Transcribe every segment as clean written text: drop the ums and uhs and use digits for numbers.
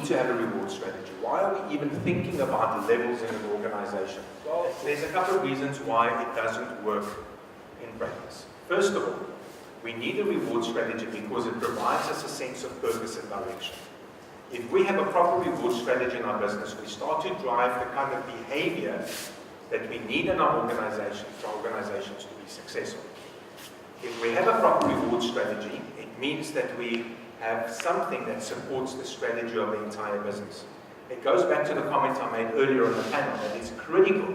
to have a reward strategy? Why are we even thinking about levels in an organization? Well, there's a couple of reasons why it doesn't work in practice. First of all, we need a reward strategy because it provides us a sense of purpose and direction. If we have a proper reward strategy in our business, we start to drive the kind of behavior that we need in our organization for organizations to be successful. If we have a proper reward strategy, it means that we have something that supports the strategy of the entire business. It goes back to the comment I made earlier on the panel, that it's critical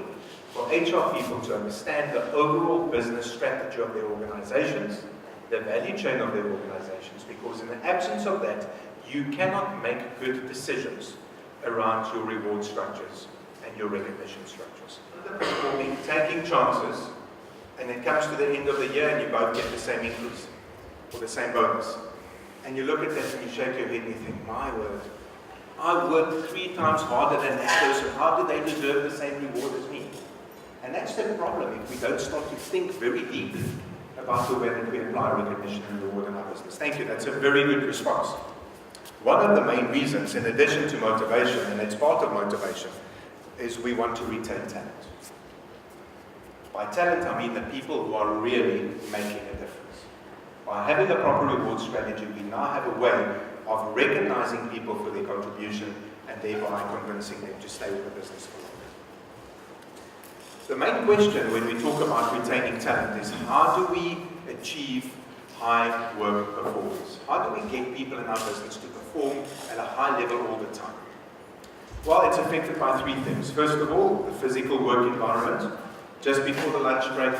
for HR people to understand the overall business strategy of their organizations, the value chain of their organizations, because in the absence of that, you cannot make good decisions around your reward structures and your recognition structures. Underperforming, taking chances, and it comes to the end of the year and you both get the same increase or the same bonus. And you look at that and you shake your head and you think, my word, I worked 3 times harder than that person. How do they deserve the same reward as me? And that's the problem if we don't start to think very deeply about the way that we apply recognition and reward in our business. Thank you, that's a very good response. One of the main reasons, in addition to motivation, and it's part of motivation, is we want to retain talent. By talent, I mean the people who are really making a difference. By having a proper reward strategy, we now have a way of recognizing people for their contribution and thereby convincing them to stay with the business for longer. The main question when we talk about retaining talent is how do we achieve high work performance? How do we get people in our business to perform at a high level all the time? Well, it's affected by 3 things. First of all, the physical work environment. Just before the lunch break,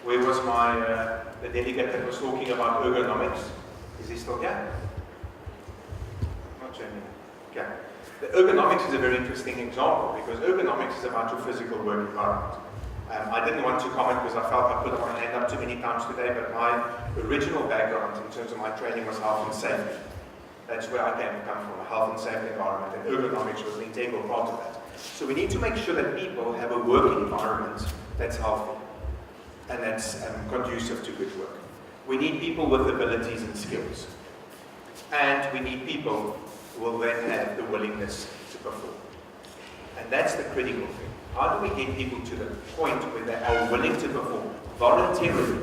where was the delegate that was talking about ergonomics? Is he still here? Not Jamie. Okay. The ergonomics is a very interesting example because ergonomics is about your physical work environment. I didn't want to comment because I felt I put my hand up too many times today, but my original background in terms of my training was health and safety. That's where I come from, a health and safety environment, and ergonomics was an integral part of that. So we need to make sure that people have a work environment that's healthy and that's conducive to good work. We need people with abilities and skills. And we need people who will then have the willingness to perform. And that's the critical thing. How do we get people to the point where they are willing to perform voluntarily?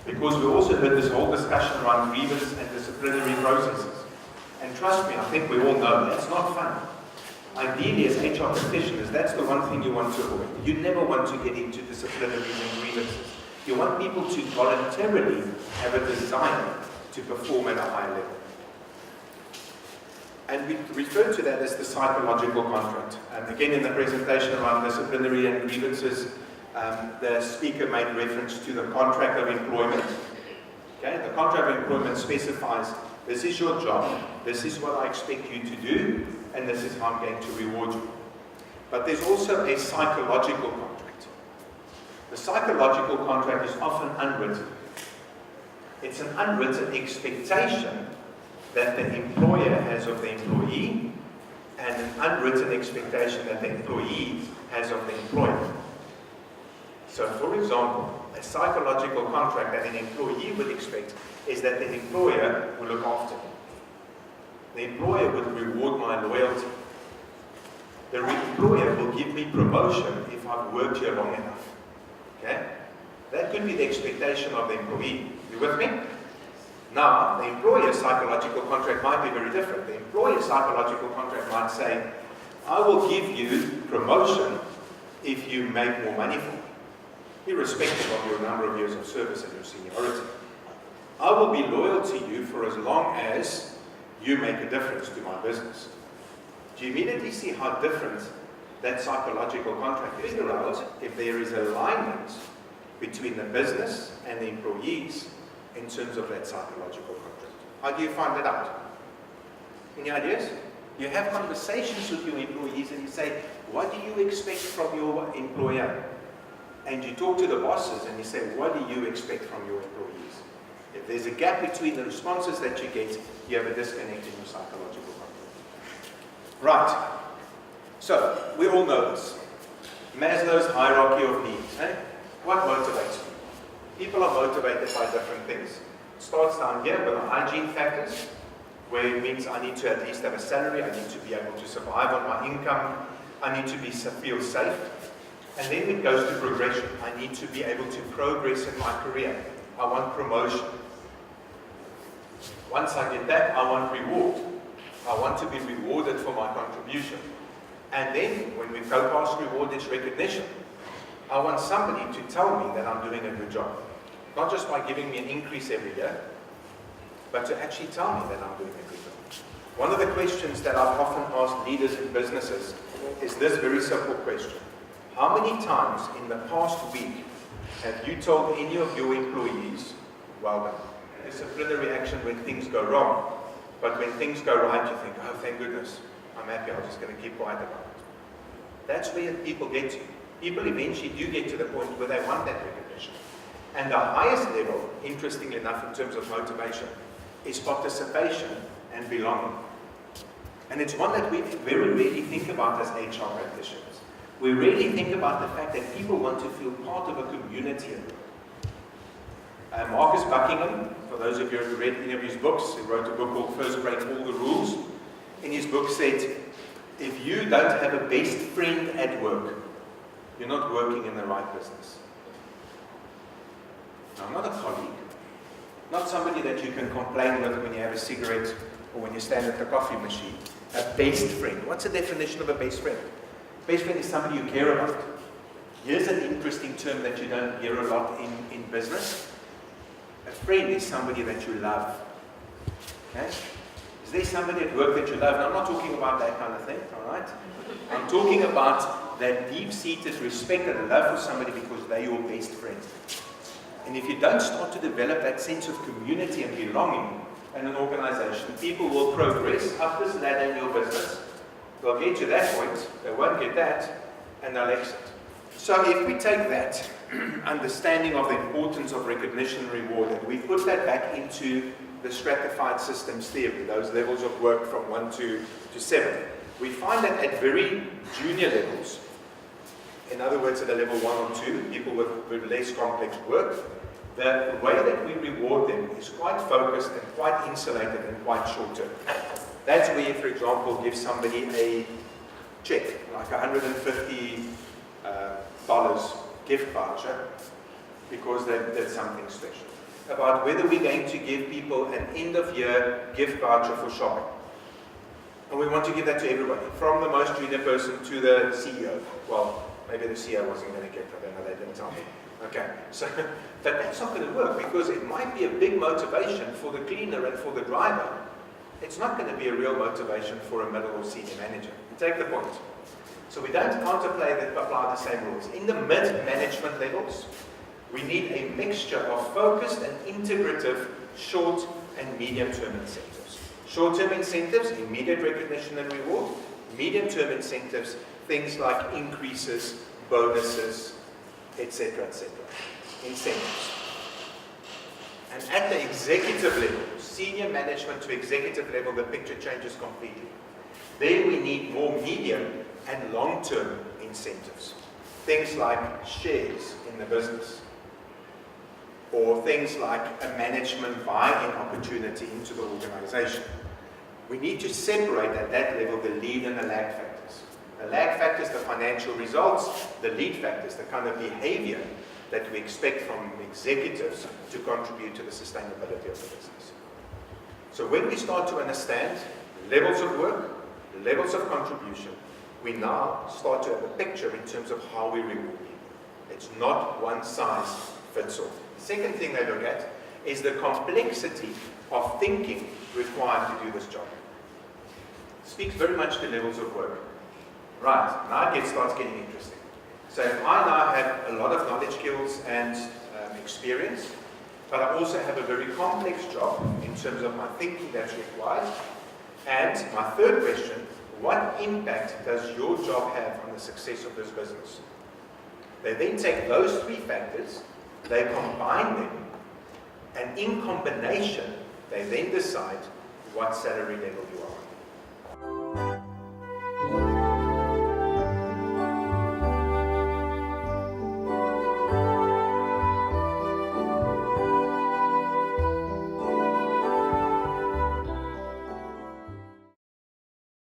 Because we also heard this whole discussion around grievance and disciplinary processes. And trust me, I think we all know that's not fun. Ideally, as HR practitioners, that's the one thing you want to avoid. You never want to get into disciplinaries and grievances. You want people to voluntarily have a desire to perform at a high level. And we refer to that as the psychological contract. Again, in the presentation around disciplinary and grievances, the speaker made reference to the contract of employment. Okay? The contract of employment specifies, this is your job, this is what I expect you to do, and this is how I'm going to reward you. But there's also a psychological contract. The psychological contract is often unwritten. It's an unwritten expectation that the employer has of the employee, and an unwritten expectation that the employee has of the employer. So, for example, a psychological contract that an employee would expect is that the employer will look after me. The employer would reward my loyalty. The employer will give me promotion if I've worked here long enough. Okay? That could be the expectation of the employee. You with me? Now, the employer's psychological contract might be very different. The employer's psychological contract might say, I will give you promotion if you make more money for me, irrespective of your number of years of service and your seniority. I will be loyal to you for as long as you make a difference to my business. Do you immediately see how different that psychological contract is? Figure out if there is alignment between the business and the employees in terms of that psychological contract. How do you find that out? Any ideas? You have conversations with your employees and you say, what do you expect from your employer? And you talk to the bosses and you say, what do you expect from your employees? If there's a gap between the responses that you get, you have a disconnect in your psychological contract. Right. So, we all know this. Maslow's hierarchy of needs. Eh? What motivates people? People are motivated by different things. It starts down here with the hygiene factors. where it means I need to at least have a salary, I need to be able to survive on my income, I need to feel safe. And then it goes to progression. I need to be able to progress in my career. I want promotion. Once I get that, I want reward. I want to be rewarded for my contribution. And then, when we go past reward, it's recognition. I want somebody to tell me that I'm doing a good job. Not just by giving me an increase every year, but to actually tell me that I'm doing a good job. One of the questions that I've often asked leaders in businesses is this very simple question. How many times in the past week have you told any of your employees, well done? Disciplinary action when things go wrong, but when things go right, you think, oh, thank goodness, I'm happy, I'm just going to keep quiet about it. That's where people get to. People eventually do get to the point where they want that recognition. And the highest level, interestingly enough, in terms of motivation, is participation and belonging. And it's one that we very rarely think about as HR practitioners. We rarely think about the fact that people want to feel part of a community. Marcus Buckingham, for those of you who have read any of his books, he wrote a book called First Break All the Rules. In his book said, if you don't have a best friend at work, you're not working in the right business. Now, not a colleague, not somebody that you can complain with when you have a cigarette or when you stand at the coffee machine. A best friend. What's the definition of a best friend? Best friend is somebody you care about. Here's an interesting term that you don't hear a lot in business. A friend is somebody that you love. Okay? Is there somebody at work that you love? Now, I'm not talking about that kind of thing, all right? I'm talking about that deep-seated respect and love for somebody because they're your best friend. And if you don't start to develop that sense of community and belonging in an organization, people will progress up this ladder in your business. They'll get to that point, they won't get that, and they'll exit. So if we take that understanding of the importance of recognition and reward, and we put that back into the stratified systems theory, those levels of work from 1 to 7, we find that at very junior levels, in other words, at a level 1 or 2, people with less complex work, the way that we reward them is quite focused and quite insulated and quite short-term. That's where you, for example, give somebody a check, like $150 gift voucher, because they did something special. About whether we're going to give people an end-of-year gift voucher for shopping. And we want to give that to everybody, from the most junior person to the CEO. Well, maybe the CEO wasn't going to get it, I don't know, they didn't tell me. Okay, so, but that's not going to work, because it might be a big motivation for the cleaner and for the driver. It's not going to be a real motivation for a middle or senior manager. You take the point. So we don't apply the same rules. In the mid-management levels, we need a mixture of focused and integrative short and medium-term incentives. Short-term incentives, immediate recognition and reward. Medium-term incentives, things like increases, bonuses, etc., etc. Incentives. And at the executive level, senior management to executive level, the picture changes completely. There we need more medium and long-term incentives. Things like shares in the business, or things like a management buy-in opportunity into the organization. We need to separate at that level the lead and the lag factors. The lag factors, the financial results, the lead factors, the kind of behavior that we expect from executives to contribute to the sustainability of the business. So when we start to understand levels of work, levels of contribution, we now start to have a picture in terms of how we reward people. It's not one size fits all. The second thing they look at is the complexity of thinking required to do this job. It speaks very much to levels of work. Right, now it starts getting interesting. So if I now have a lot of knowledge, skills, and experience, but I also have a very complex job in terms of my thinking that's required. And my third question, what impact does your job have on the success of this business? They then take those three factors, they combine them, and in combination, they then decide what salary level you are.